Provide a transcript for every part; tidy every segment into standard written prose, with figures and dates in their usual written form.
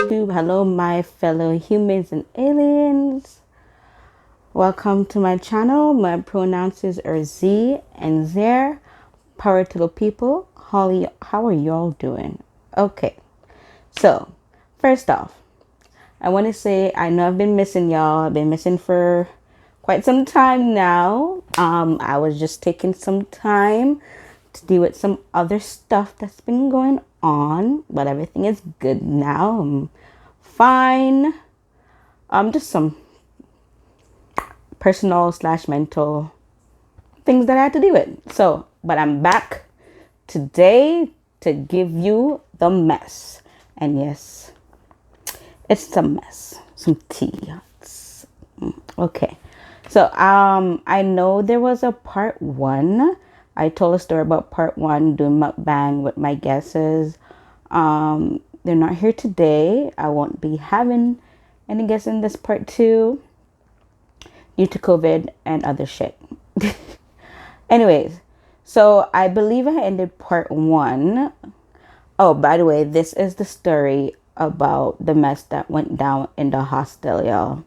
YouTube. Hello, my fellow humans and aliens. Welcome to my channel. My pronouns are Z and Zer. Power to the people. Holly, how are y'all doing? Okay, so first off, I want to say I know I've been missing y'all. I've been missing for quite some time now. I was just taking some time to deal with some other stuff that's been going on, but everything is good now. I'm fine. Just some personal / mental things that I had to deal with. So, but I'm back today to give you the mess. And yes, it's a mess. Some tea. Okay. So, I know there was a part 1. I told a story about part 1 doing mukbang with my guesses. They're not here today. I won't be having any guests in this part 2 due to COVID and other shit. Anyways, so I believe I ended part 1. Oh, by the way, this is the story about the mess that went down in the hostel, y'all.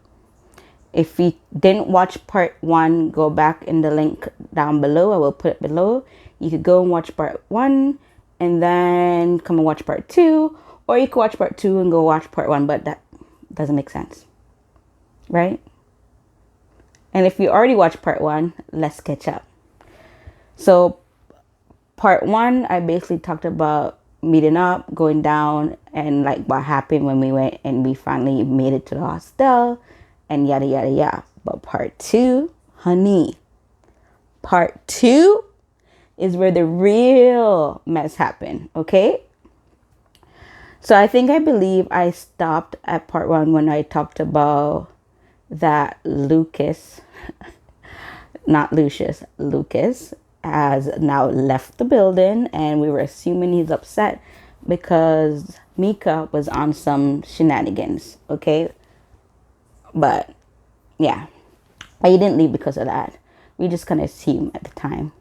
If you didn't watch part 1, go back in the link down below. I will put it below. You could go and watch part 1 and then come and watch part 2. Or you could watch part 2 and go watch part 1. But that doesn't make sense. Right? And if you already watched part 1, let's catch up. So part 1, I basically talked about meeting up, going down, and like what happened when we went and we finally made it to the hostel. And yada, yada, yada. But part 2, honey, part 2 is where the real mess happened, okay? So I believe I stopped at part 1 when I talked about that Lucas, not Lucius, Lucas has now left the building, and we were assuming he's upset because Mika was on some shenanigans, okay? But yeah, he didn't leave because of that. We just kind of assumed at the time.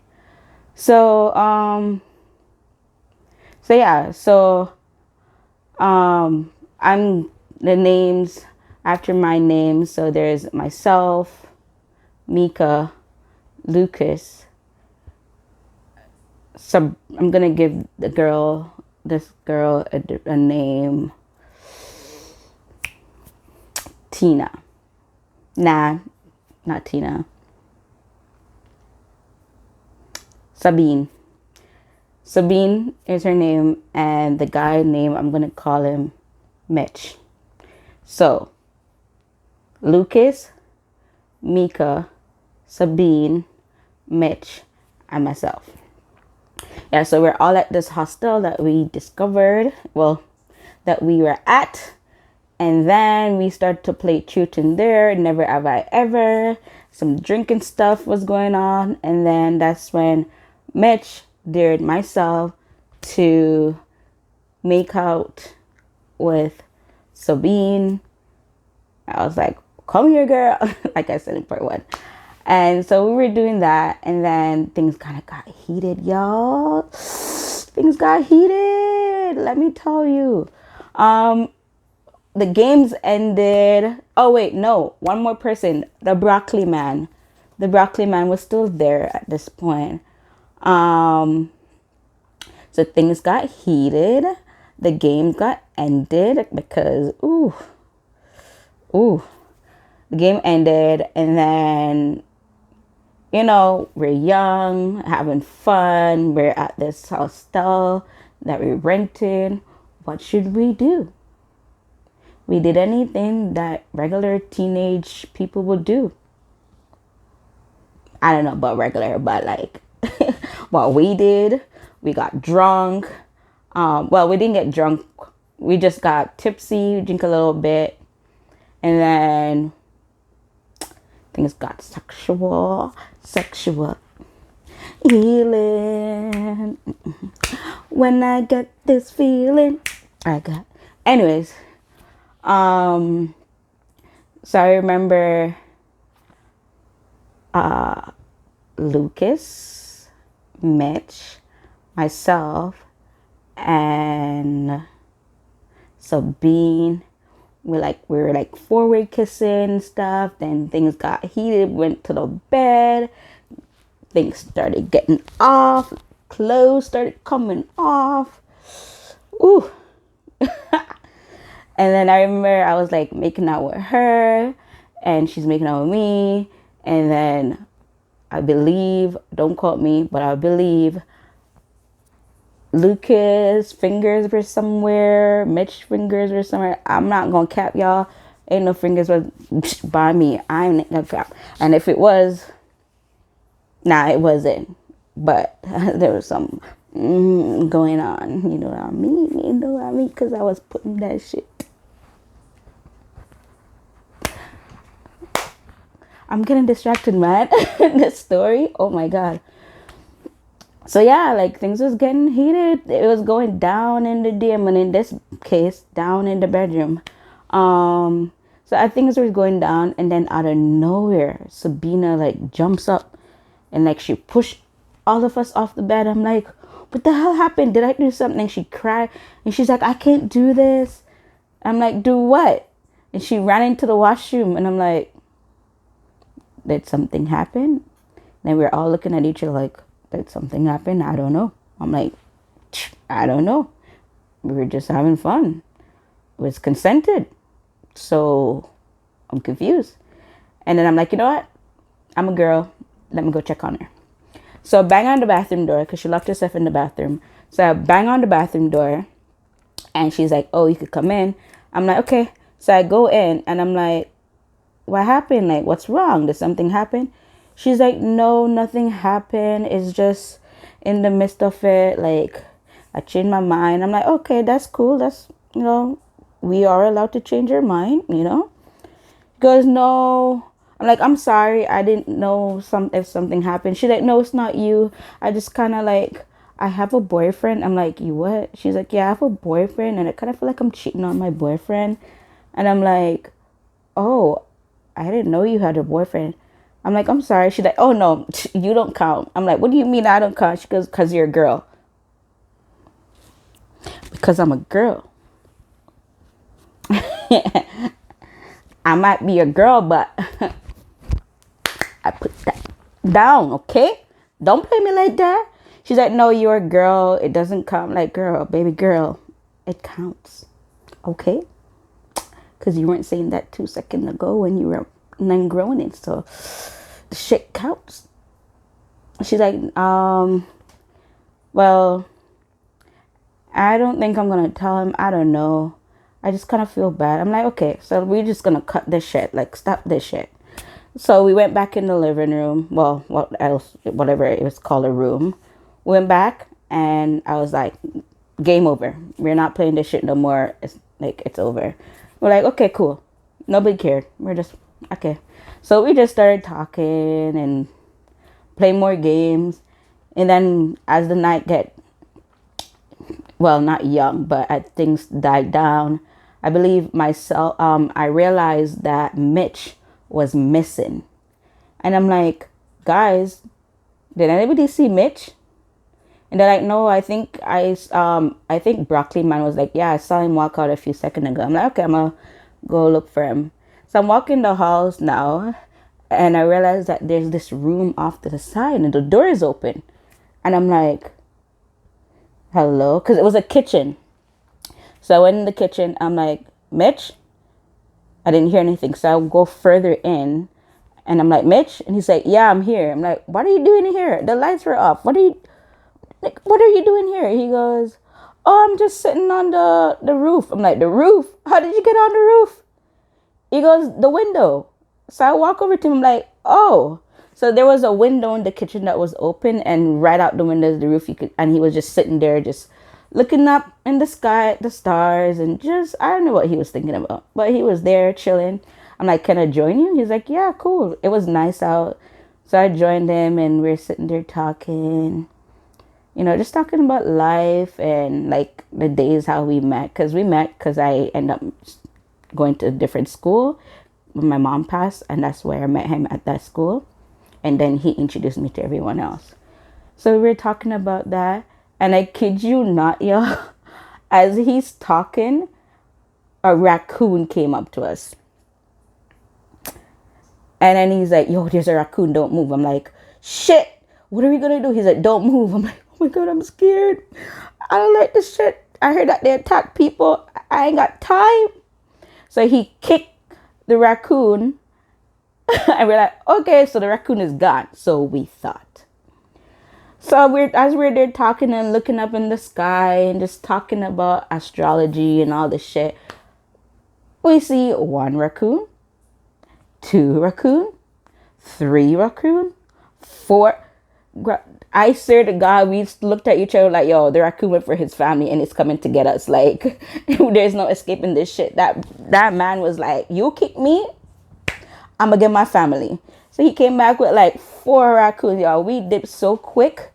So I'm the names after my name. So there's myself, Mika, Lucas. So I'm gonna give this girl a name, Tina. Nah, not Tina. Sabine. Sabine is her name, and the guy name, I'm going to call him Mitch. So, Lucas, Mika, Sabine, Mitch, and myself. Yeah, so we're all at this hostel that we discovered, that we were at. And then we started to play truth in there. Never have I ever. Some drinking stuff was going on. And then that's when Mitch dared myself to make out with Sabine. I was like, come here, girl. Like I said in part 1. And so we were doing that. And then things kind of got heated, y'all. Things got heated. Let me tell you. The games ended. Oh, wait, no. One more person. The broccoli man. The broccoli man was still there at this point. So things got heated. The game got ended because, the game ended. And then, we're young, having fun. We're at this hostel that we rented. What should we do? We did anything that regular teenage people would do. I don't know about regular, but like what we did, we got drunk. We didn't get drunk. We just got tipsy, drink a little bit. And then things got sexual healing. When I get this feeling, anyways. So I remember Lucas, Mitch, myself, and Sabine We were like forward kissing stuff. Then things got heated, went to the bed. Things started getting off. Clothes started coming off. Ooh. And then I remember I was like making out with her and she's making out with me. And then I believe, don't quote me, but I believe Lucas' fingers were somewhere, Mitch's fingers were somewhere. I'm not gonna cap y'all. Ain't no fingers was by me. I ain't gonna cap. And if it was, nah, it wasn't. But there was some going on. You know what I mean? You know what I mean? Because I was putting that shit. I'm getting distracted, man. This story. Oh my god. So yeah, like things was getting heated. It was going down in the DM, and in this case, down in the bedroom. So I think it was going down, and then out of nowhere, Sabina like jumps up, and like she pushed all of us off the bed. I'm like, what the hell happened? Did I do something? She cried, and she's like, I can't do this. I'm like, do what? And she ran into the washroom, and I'm like, did something happen? Then we're all looking at each other like, did something happen? I don't know. I'm like, I don't know. We were just having fun. It was consented. So I'm confused. And then I'm like, you know what? I'm a girl. Let me go check on her. So I bang on the bathroom door because she locked herself in the bathroom. So I bang on the bathroom door and she's like, oh, you could come in. I'm like, okay. So I go in and I'm like, what happened? Like, what's wrong? Did something happen? She's like, no, nothing happened. It's just in the midst of it. Like, I changed my mind. I'm like, okay, that's cool. That's, you know, we are allowed to change our mind, you know? She goes, no. I'm like, I'm sorry. I didn't know if something happened. She's like, no, it's not you. I just kind of like, I have a boyfriend. I'm like, you what? She's like, yeah, I have a boyfriend. And I kind of feel like I'm cheating on my boyfriend. And I'm like, oh, I didn't know you had a boyfriend. I'm like, I'm sorry. She's like, oh, no, you don't count. I'm like, what do you mean I don't count? She goes, because you're a girl. Because I'm a girl. I might be a girl, but I put that down, okay? Don't play me like that. She's like, no, you're a girl. It doesn't count. Like, girl, baby girl, it counts, okay? Because you weren't saying that 2 seconds ago when you were then groaning. So the shit counts. She's like, well, I don't think I'm going to tell him. I don't know. I just kind of feel bad. I'm like, okay, so we're just going to cut this shit. Like, stop this shit. So we went back in the living room. Well, what else? Whatever it was called, a room. Went back and I was like, game over. We're not playing this shit no more. It's like, it's over. We're like, okay, cool. Nobody cared. We're just, okay. So we just started talking and playing more games. And then as the night well, not young, but as things died down, I believe myself, I realized that Mitch was missing. And I'm like, guys, did anybody see Mitch? And they're like, no, I think Broccoli Man was like, yeah, I saw him walk out a few seconds ago. I'm like, okay, I'm gonna go look for him. So I'm walking the halls now, and I realize that there's this room off to the side, and the door is open. And I'm like, hello? Because it was a kitchen. So I went in the kitchen. I'm like, Mitch? I didn't hear anything. So I'll go further in, and I'm like, Mitch? And he's like, yeah, I'm here. I'm like, what are you doing here? The lights were off. What are you doing here? He goes, oh, I'm just sitting on the roof. I'm like, the roof? How did you get on the roof? He goes, the window. So I walk over to him like, oh. So there was a window in the kitchen that was open, and right out the window is the roof. And he was just sitting there just looking up in the sky at the stars, and just, I don't know what he was thinking about. But he was there chilling. I'm like, can I join you? He's like, yeah, cool. It was nice out. So I joined him, and we're sitting there talking. You know, just talking about life and like the days how we met. Because we met because I ended up going to a different school when my mom passed. And that's where I met him, at that school. And then he introduced me to everyone else. So we were talking about that. And I kid you not, y'all, as he's talking, a raccoon came up to us. And then he's like, yo, there's a raccoon, don't move. I'm like, shit, what are we gonna do? He's like, don't move. I'm like, oh my God, I'm scared. I don't like this shit. I heard that they attack people. I ain't got time. So he kicked the raccoon. And we're like, okay, so the raccoon is gone. So we thought. So as we're there talking and looking up in the sky and just talking about astrology and all this shit, we see 1 raccoon, 2 raccoon, 3 raccoon, 4. I swear to God, we looked at each other like, yo, the raccoon went for his family and it's coming to get us. Like, there's no escaping this shit. That man was like, you kick me, I'm gonna get my family. So he came back with like 4 raccoons, y'all. We dipped so quick.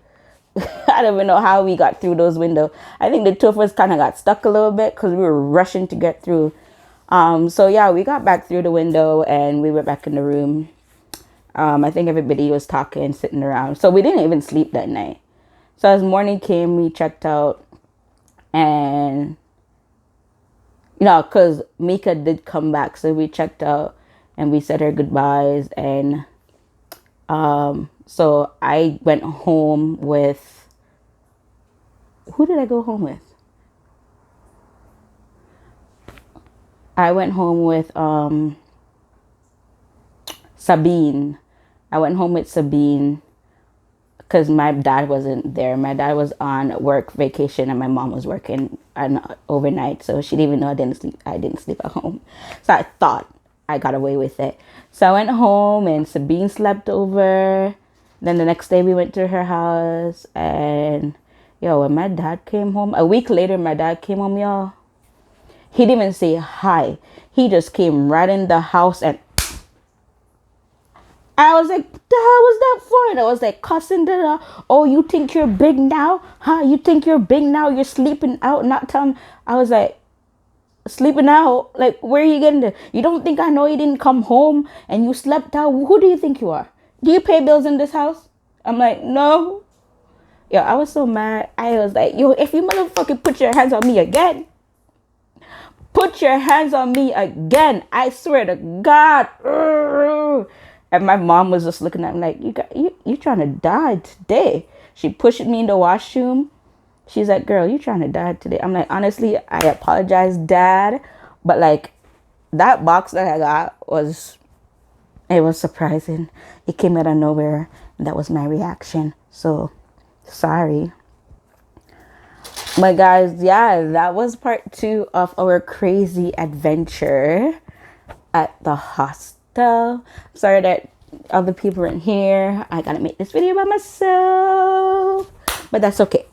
I don't even know how we got through those windows. I think the 2 of us kind of got stuck a little bit because we were rushing to get through. So yeah, we got back through the window and we went back in the room. I think everybody was talking, sitting around. So we didn't even sleep that night. So as morning came, we checked out. And, because Mika did come back. So we checked out and we said our goodbyes. And so I went home with... Who did I go home with? I went home with Sabine. I went home with Sabine because my dad wasn't there. My dad was on work vacation and my mom was working overnight. So she didn't even know I didn't sleep at home. So I thought I got away with it. So I went home and Sabine slept over. Then the next day we went to her house. And when my dad came home, a week later, my dad came home, y'all. He didn't even say hi. He just came right in the house and I was like, what the hell was that for? And I was like, cussing, oh, you think you're big now? Huh? You think you're big now? You're sleeping out, not telling. I was like, sleeping out? Like, where are you getting there? You don't think I know you didn't come home and you slept out? Who do you think you are? Do you pay bills in this house? I'm like, no. I was so mad. I was like, if you motherfucking put your hands on me again. Put your hands on me again. I swear to God. And my mom was just looking at me like, you trying to die today. She pushed me in the washroom. She's like, girl, you trying to die today. I'm like, honestly, I apologize, Dad. But like, that box that I got was surprising. It came out of nowhere. And that was my reaction. So, sorry. But guys, that was part 2 of our crazy adventure at the hostel. Sorry that other people weren't here. I gotta make this video by myself, but that's okay.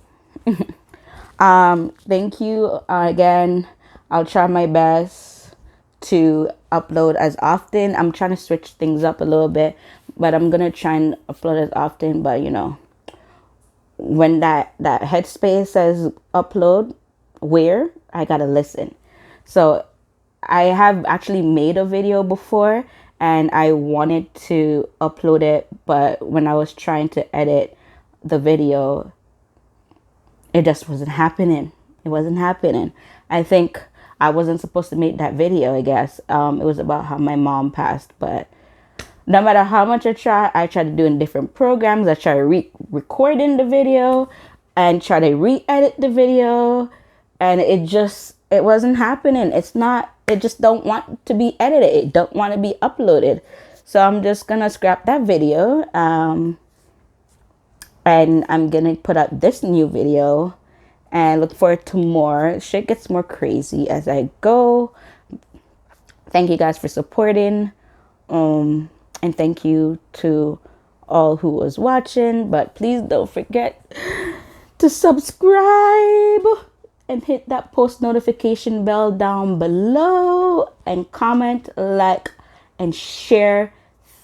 Thank you again. I'll try my best to upload as often. I'm trying to switch things up a little bit, but I'm gonna try and upload as often. But when that headspace says upload, where I gotta listen. So I have actually made a video before and I wanted to upload it, but when I was trying to edit the video, it just wasn't happening. It wasn't happening. I think I wasn't supposed to make that video, I guess. It was about how my mom passed, but no matter how much I try to do in different programs. I try to recording the video and try to re-edit the video, and it wasn't happening. It just don't want to be edited. It don't want to be uploaded. So I'm just gonna scrap that video. And I'm gonna put up this new video and look forward to more. Shit gets more crazy as I go. Thank you guys for supporting. And thank you to all who was watching. But please don't forget to subscribe and hit that post notification bell down below. And comment, like, and share.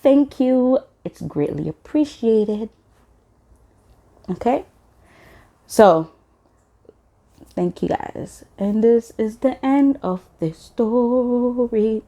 Thank you. It's greatly appreciated. Okay? So, thank you guys. And this is the end of this story.